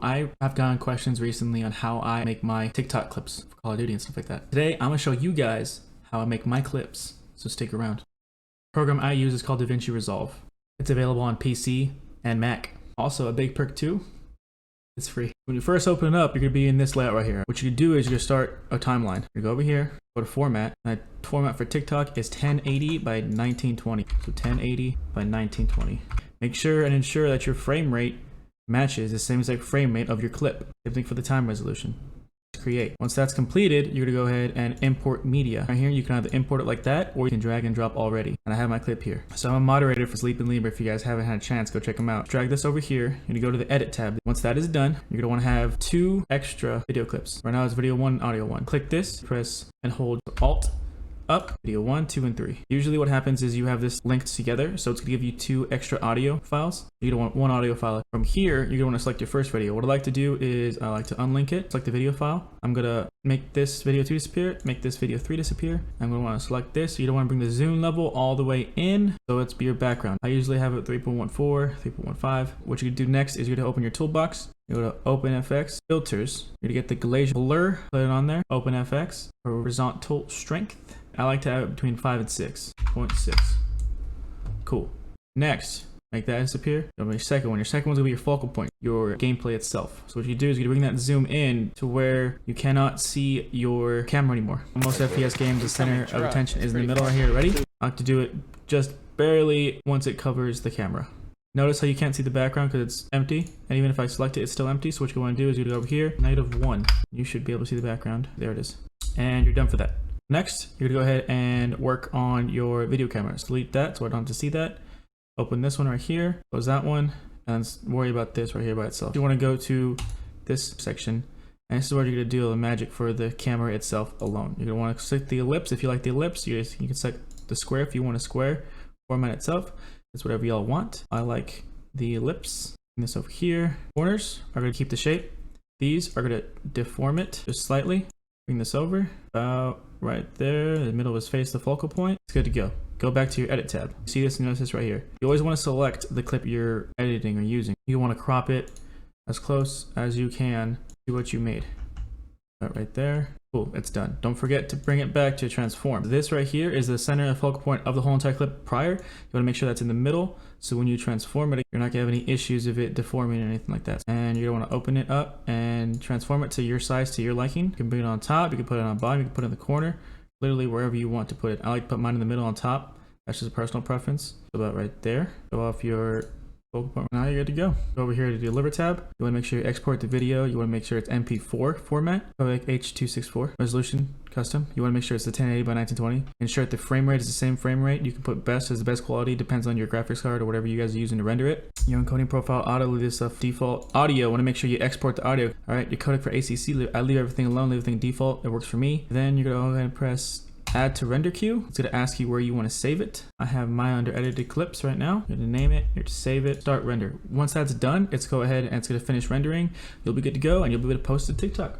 I have gotten questions recently on how I make my TikTok clips for Call of Duty and stuff like that. Today, I'm gonna show you guys how I make my clips, so stick around. The program I use is called DaVinci Resolve. It's available on PC and Mac. Also, a big perk too, it's free. When you first open it up, you're gonna be in this layout right here. What you do is you're gonna start a timeline. You go over here, go to format. My format for TikTok is 1080 by 1920. So 1080 by 1920. Make sure and ensure that your frame rate matches the same exact frame rate of your clip. Same thing for the time resolution. Create. Once that's completed, you're gonna go ahead and import media. Right here, you can either import it like that, or you can drag and drop already. And I have my clip here. So I'm a moderator for Sleep and Libra. If you guys haven't had a chance, go check them out. Drag this over here, you're gonna go to the edit tab. Once that is done, you're gonna wanna have 2 extra video clips. Right now it's video 1, audio 1. Click this, press and hold Alt up, video 1, 2, and 3. Usually what happens is you have this linked together, so it's gonna give you 2 extra audio files. You're gonna want 1 audio file. From here, you're gonna wanna select your first video. What I like to do is I like to unlink it, select the video file. I'm gonna make this video 2 disappear, make this video 3 disappear. I'm gonna wanna select this. So you don't wanna bring the zoom level all the way in, so it's your background. I usually have it 3.14, 3.15. What you can do next is you're gonna open your toolbox. You go to Open FX, Filters. You're gonna get the Glacier Blur, put it on there. Open FX, Horizontal Strength. I like to have it between 5 and 6.6. Cool. Next, make that disappear. Your second one. Your second one's gonna be your focal point, your gameplay itself. So what you do is you bring that zoom in to where you cannot see your camera anymore. In most FPS games, the center of attention is in the middle right here. Ready? I like to do it just barely once it covers the camera. Notice how you can't see the background because it's empty, and even if I select it, it's still empty. So what you want to do is you go over here, -1. You should be able to see the background. There it is. And you're done for that. Next, you're gonna go ahead and work on your video camera. Delete that so I don't have to see that. Open this one right here, close that one, and worry about this right here by itself. You wanna go to this section, and this is where you're gonna do the magic for the camera itself alone. You're gonna wanna select the ellipse. If you like the ellipse, you can select the square if you want a square. Format itself, it's whatever y'all want. I like the ellipse. Bring this over here. Corners are gonna keep the shape. These are gonna deform it just slightly. Bring this over, about right there. The middle of his face, the focal point. It's good to go. Go back to your edit tab. See this and notice this right here. You always want to select the clip you're editing or using. You want to crop it as close as you can to what you made. That right there. Cool, it's done. Don't forget to bring it back to transform. This right here is the center and focal point of the whole entire clip prior. You want to make sure that's in the middle, so when you transform it, you're not gonna have any issues of it deforming or anything like that. And you're gonna want to open it up and transform it to your size, to your liking. You can bring it on top, you can put it on bottom, you can put it in the corner, literally wherever you want to put it. I like to put mine in the middle on top. That's just a personal preference. So about right there. Go off your focal point. Now you're good to go. Go over here to the deliver tab. You want to make sure you export the video. You want to make sure it's MP4 format, or like H.264 resolution custom. You want to make sure it's the 1080 by 1920. Ensure that the frame rate is the same frame rate. You can put best as the best quality, depends on your graphics card or whatever you guys are using to render it. Your encoding profile auto, leave this stuff default. Audio, want to make sure you export the audio. All right, your codec for ACC, I leave everything alone, leave everything default. It works for me. Then you're gonna go ahead and press add to render queue. It's gonna ask you where you want to save it. I have mine under edited clips right now. You're gonna name it, you're to save it, start render. Once that's done, it's go ahead and it's gonna finish rendering. You'll be good to go and you'll be able to post to TikTok.